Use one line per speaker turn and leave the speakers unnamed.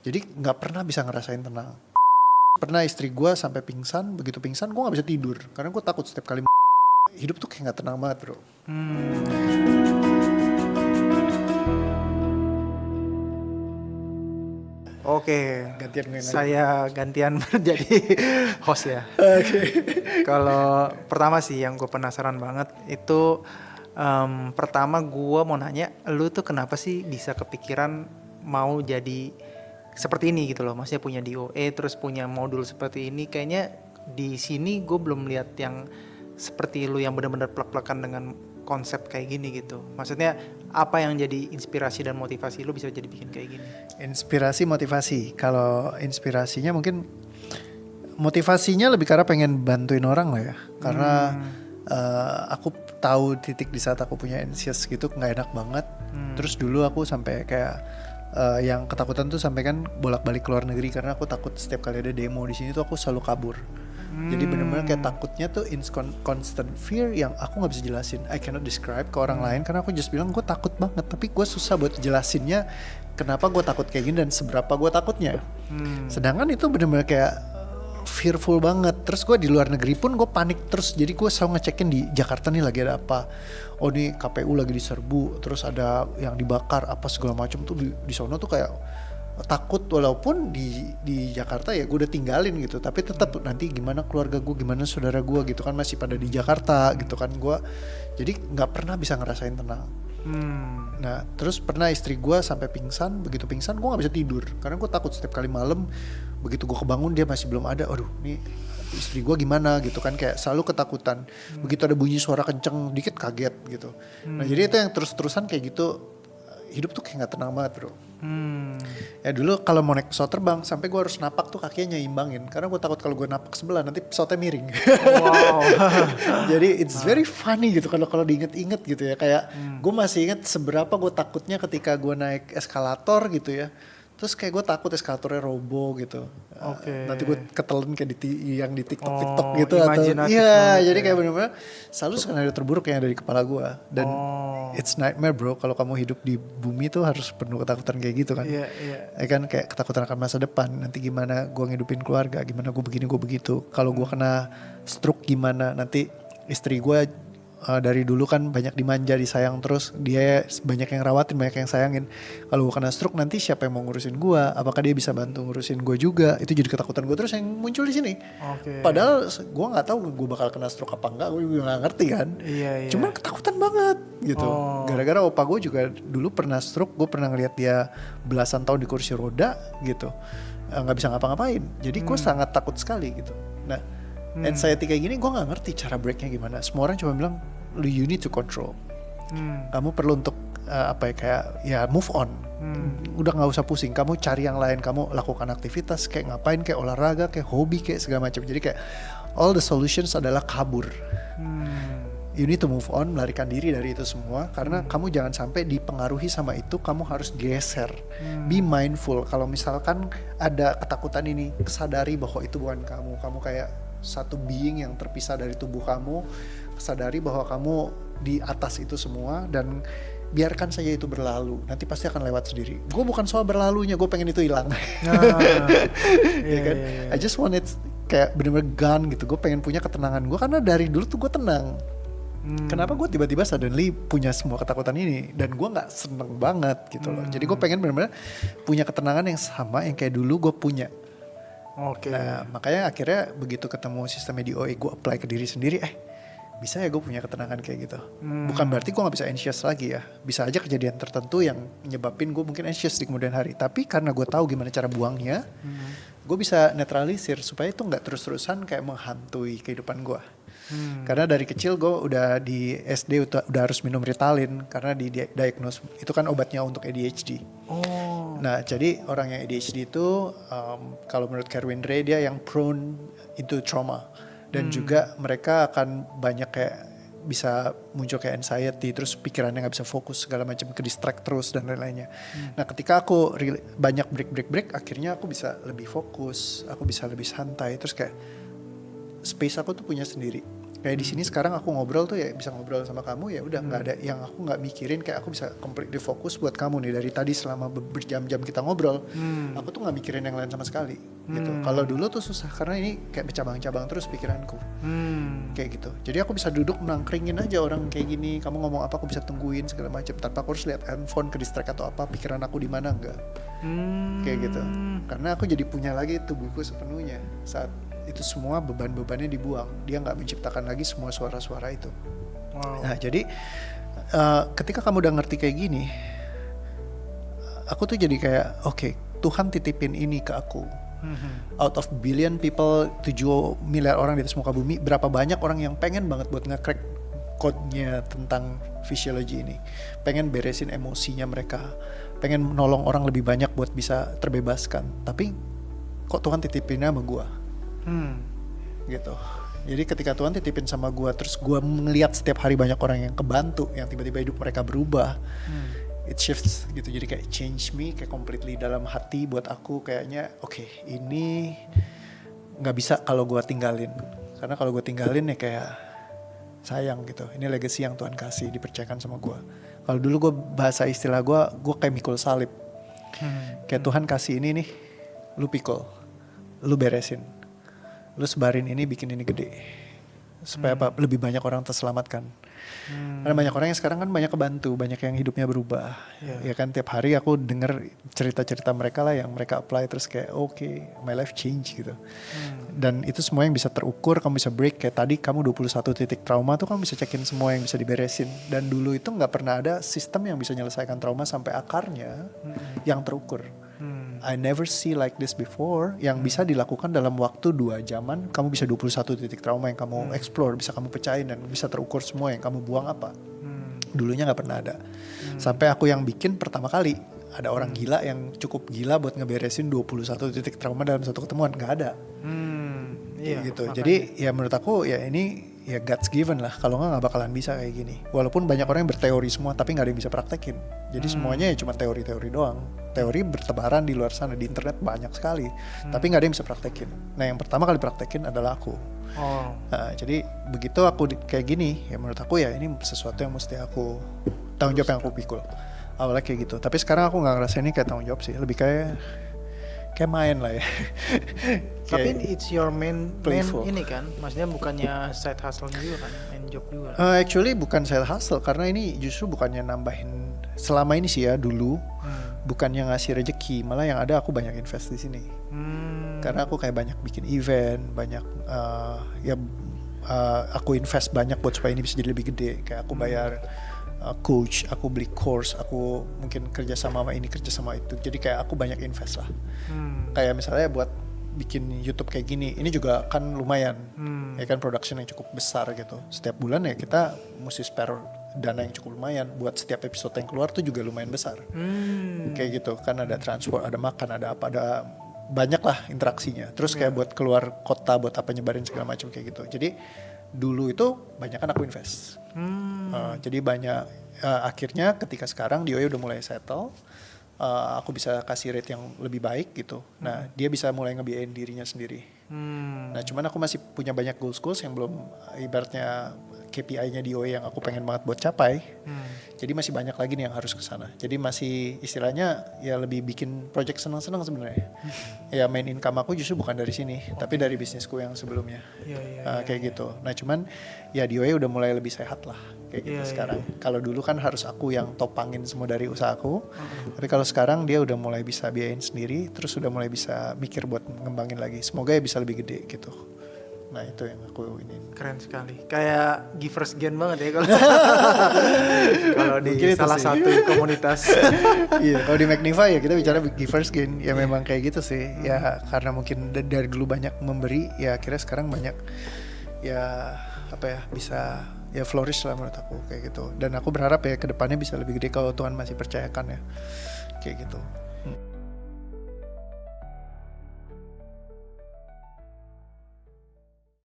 Jadi nggak pernah bisa ngerasain tenang. Pernah istri gue sampai pingsan, begitu pingsan gue nggak bisa tidur karena gue takut setiap kali hidup tuh kayak nggak tenang banget bro.
Oke,
Gantian gue yang
saya gantian menjadi host ya.
Oke.
Kalau pertama sih yang gue penasaran banget itu pertama gue mau nanya, lu tuh kenapa sih bisa kepikiran mau jadi seperti ini gitu loh? Maksudnya punya DOE terus punya modul seperti ini. Kayaknya di sini gue belum lihat yang seperti lu yang benar-benar plek-plekan dengan konsep kayak gini gitu. Maksudnya apa yang jadi inspirasi dan motivasi lu bisa jadi bikin kayak gini?
Inspirasi motivasi. Kalau inspirasinya mungkin motivasinya lebih karena pengen bantuin orang lah ya. Karena aku tahu titik di saat aku punya anxious gitu nggak enak banget. Terus dulu aku sampai kayak yang ketakutan tuh sampai kan bolak-balik ke luar negeri karena aku takut setiap kali ada demo di sini tuh aku selalu kabur. Jadi benar-benar kayak takutnya tuh constant fear yang aku nggak bisa jelasin. I cannot describe ke orang lain karena aku just bilang gue takut banget. Tapi gue susah buat jelasinnya kenapa gue takut kayak gini dan seberapa gue takutnya. Sedangkan itu benar-benar kayak fearful banget. Terus gue di luar negeri pun gue panik terus. Jadi gue selalu ngecekin di Jakarta nih lagi ada apa. Oh nih KPU lagi diserbu. Terus ada yang dibakar apa segala macam tuh di sono tuh kayak takut. Walaupun di Jakarta ya gue udah tinggalin gitu. Tapi tetap nanti gimana keluarga gue, gimana saudara gue gitu kan masih pada di Jakarta gitu kan gue. Jadi nggak pernah bisa ngerasain tenang. Nah terus pernah istri gue sampai pingsan, begitu pingsan gue nggak bisa tidur karena gue takut setiap kali malam begitu gue kebangun dia masih belum ada. Aduh nih istri gue gimana gitu kan, kayak selalu ketakutan. Begitu ada bunyi suara kenceng dikit kaget gitu. Nah jadi itu yang terus-terusan kayak gitu, hidup tuh kayak nggak tenang banget bro. Ya dulu kalau mau naik pesawat terbang sampai gue harus napak tuh kakinya nyimbangin karena gue takut kalau gue napak sebelah nanti pesawatnya miring.
Wow.
Jadi it's very funny gitu kalau diinget-inget gitu ya, kayak gue masih inget seberapa gue takutnya ketika gue naik eskalator gitu ya. Terus kayak gue takut eskalatornya roboh gitu.
Oke.
Nanti gue ketelan kayak yang di TikTok
Oh,
gitu atau
imajinatif
iya,
banget
jadi
ya.
kayak bener-bener selalu skenario terburuk yang ada di kepala gue. Dan it's nightmare bro kalau kamu hidup di bumi tuh harus penuh ketakutan kayak gitu kan.
Iya, iya.
Ya kan kayak ketakutan akan masa depan, nanti gimana gue ngidupin keluarga, gimana gue begini gue begitu. Kalau gue kena stroke gimana, nanti istri gue dari dulu kan banyak dimanja, disayang terus, dia banyak yang rawatin, banyak yang sayangin. Kalau gue kena stroke nanti siapa yang mau ngurusin gue? Apakah dia bisa bantu ngurusin gue juga? Itu jadi ketakutan gue terus yang muncul di sini.
Oke.
Padahal gue nggak tahu gue bakal kena stroke apa enggak, gue juga nggak ngerti kan.
Iya, iya.
Cuman ketakutan banget gitu. Gara-gara opa gue juga dulu pernah stroke, gue pernah ngeliat dia belasan tahun di kursi roda gitu, nggak bisa ngapa-ngapain. Jadi gue sangat takut sekali gitu. Nah anxiety kayak gini gue nggak ngerti cara breaknya gimana. Semua orang cuma bilang you need to control. Kamu perlu untuk apa ya, kayak ya move on. Udah nggak usah pusing, kamu cari yang lain, kamu lakukan aktivitas kayak ngapain, kayak olahraga, kayak hobi, kayak segala macam. Jadi kayak all the solutions adalah kabur. You need to move on, melarikan diri dari itu semua karena kamu jangan sampai dipengaruhi sama itu. Kamu harus geser. Be mindful. Kalau misalkan ada ketakutan ini, sadari bahwa itu bukan kamu. Kamu kayak satu being yang terpisah dari tubuh kamu. Sadari bahwa kamu di atas itu semua dan biarkan saja itu berlalu. Nanti pasti akan lewat sendiri. Gue bukan soal berlalunya, gue pengen itu hilang. Ya kan? I just want it kayak bener-bener gone gitu. Gue pengen punya ketenangan gue karena dari dulu tuh gue tenang. Kenapa gue tiba-tiba suddenly punya semua ketakutan ini dan gue nggak seneng banget gitu loh. Jadi gue pengen bener-bener punya ketenangan yang sama yang kayak dulu gue punya.
Oke.
Nah makanya akhirnya begitu ketemu sistemnya DOE, gue apply ke diri sendiri, bisa ya gue punya ketenangan kayak gitu. Bukan berarti gue gak bisa anxious lagi ya. Bisa aja kejadian tertentu yang menyebabin gue mungkin anxious di kemudian hari. Tapi karena gue tahu gimana cara buangnya, gue bisa netralisir supaya itu gak terus-terusan kayak menghantui kehidupan gue. Karena dari kecil gue udah di SD udah harus minum Ritalin karena di diagnose itu kan obatnya untuk ADHD. Nah jadi orang yang ADHD itu kalau menurut Kerwin Ray dia yang prone into trauma dan juga mereka akan banyak kayak bisa muncul kayak anxiety, terus pikirannya nggak bisa fokus segala macam, ke distract terus dan lain-lainnya. Nah ketika aku banyak break akhirnya aku bisa lebih fokus, aku bisa lebih santai, terus kayak space aku tuh punya sendiri. Kayak di sini sekarang aku ngobrol tuh ya bisa ngobrol sama kamu ya udah nggak ada yang aku nggak mikirin, kayak aku bisa completely fokus buat kamu nih dari tadi selama berjam-jam kita ngobrol. Aku tuh nggak mikirin yang lain sama sekali gitu. Kalau dulu tuh susah karena ini kayak bercabang-cabang terus pikiranku. Kayak gitu. Jadi aku bisa duduk nangkringin aja orang kayak gini, kamu ngomong apa aku bisa tungguin segala macam tanpa aku harus lihat handphone ke distract atau apa, pikiran aku di mana enggak. Kayak gitu. Karena aku jadi punya lagi tubuhku sepenuhnya saat itu semua beban-bebannya dibuang, dia nggak menciptakan lagi semua suara-suara itu. Nah jadi ketika kamu udah ngerti kayak gini, aku tuh jadi kayak oke, Tuhan titipin ini ke aku. Out of billion people, 7 miliar orang di atas muka bumi, berapa banyak orang yang pengen banget buat nge-crack code-nya tentang fisiologi ini, pengen beresin emosinya mereka, pengen nolong orang lebih banyak buat bisa terbebaskan, tapi kok Tuhan titipinnya sama gua. Gitu. Jadi ketika Tuhan titipin sama gue, terus gue ngeliat setiap hari banyak orang yang kebantu, yang tiba-tiba hidup mereka berubah, it shifts gitu. Jadi kayak change me, kayak completely dalam hati buat aku kayaknya oke, ini nggak bisa kalau gue tinggalin, karena kalau gue tinggalin ya kayak sayang gitu. Ini legacy yang Tuhan kasih, dipercayakan sama gue. Kalau dulu gue bahasa istilah gue kayak mikul salib, kayak Tuhan kasih ini nih, lu pikul, lu beresin, lu sebarin ini, bikin ini gede supaya apa, lebih banyak orang terselamatkan. Karena banyak orang yang sekarang kan banyak kebantu, banyak yang hidupnya berubah. Ya kan tiap hari aku denger cerita-cerita mereka lah yang mereka apply terus kayak oke, my life change gitu. Dan itu semua yang bisa terukur, kamu bisa break. Kayak tadi kamu 21 titik trauma tuh kamu bisa cekin semua yang bisa diberesin. Dan dulu itu gak pernah ada sistem yang bisa menyelesaikan trauma sampai akarnya yang terukur. I never see like this before, yang bisa dilakukan dalam waktu 2 jaman, kamu bisa 21 titik trauma yang kamu explore, bisa kamu pecahin dan bisa terukur semua yang kamu buang apa. Dulunya gak pernah ada. Sampai aku yang bikin pertama kali, ada orang gila yang cukup gila buat ngeberesin 21 titik trauma dalam satu ketemuan, gak ada. Gitu. Makanya. Jadi ya menurut aku ya ini ya God's given lah, kalau nggak bakalan bisa kayak gini. Walaupun banyak orang yang berteori semua tapi nggak ada yang bisa praktekin. Jadi semuanya ya cuma teori-teori doang. Teori bertebaran di luar sana, di internet banyak sekali, tapi nggak ada yang bisa praktekin. Nah yang pertama kali praktekin adalah aku. Nah, jadi begitu aku kayak gini, ya menurut aku ya ini sesuatu yang mesti aku tanggung jawab, yang aku pikul. Awalnya kayak gitu, tapi sekarang aku nggak ngerasa ini kayak tanggung jawab sih, lebih kayak main lah ya.
Tapi it's your main ini kan, maksudnya bukannya side hustle juga kan, main job juga.
Actually bukan side hustle, karena ini justru bukannya nambahin selama ini sih ya dulu, bukannya ngasih rezeki, malah yang ada aku banyak invest di sini. Karena aku kayak banyak bikin event, banyak aku invest banyak buat supaya ini bisa jadi lebih gede. Kayak aku bayar coach, aku beli course, aku mungkin kerja sama ini, kerja sama itu. Jadi kayak aku banyak invest lah. Kayak misalnya buat bikin YouTube kayak gini, ini juga kan lumayan, ya kan production yang cukup besar gitu. Setiap bulan ya kita mesti spare dana yang cukup lumayan buat setiap episode yang keluar tuh juga lumayan besar. Kayak gitu kan, ada transport, ada makan, ada apa, ada banyak lah interaksinya. Terus kayak buat keluar kota, buat apa nyebarin segala macam kayak gitu. Jadi dulu itu banyak kan aku invest. Jadi banyak akhirnya ketika sekarang DOA udah mulai settle, aku bisa kasih rate yang lebih baik gitu. Nah dia bisa mulai ngebiayain dirinya sendiri. Nah cuman aku masih punya banyak goals yang belum, ibaratnya KPI-nya DOA yang aku pengen banget buat capai. Jadi masih banyak lagi nih yang harus ke sana. Jadi masih istilahnya ya lebih bikin project senang-senang sebenarnya. Ya main income aku justru bukan dari sini, tapi dari bisnisku yang sebelumnya. Kayak gitu. Nah cuman ya DOA udah mulai lebih sehat lah kayak gitu sekarang. Kalau dulu kan harus aku yang topangin semua dari usahaku. Tapi kalau sekarang dia udah mulai bisa biayain sendiri, terus udah mulai bisa mikir buat ngembangin lagi. Semoga ya bisa lebih gede gitu. Nah itu yang aku ini.
Keren sekali, kayak givers gain banget ya kalau di salah satu komunitas.
Iya, kalau di Magnify ya kita bicara givers gain ya, memang kayak gitu sih. Ya karena mungkin dari dulu banyak memberi, ya akhirnya sekarang banyak ya apa ya, bisa ya flourish lah menurut aku kayak gitu. Dan aku berharap ya kedepannya bisa lebih gede kalau Tuhan masih percayakan ya kayak gitu.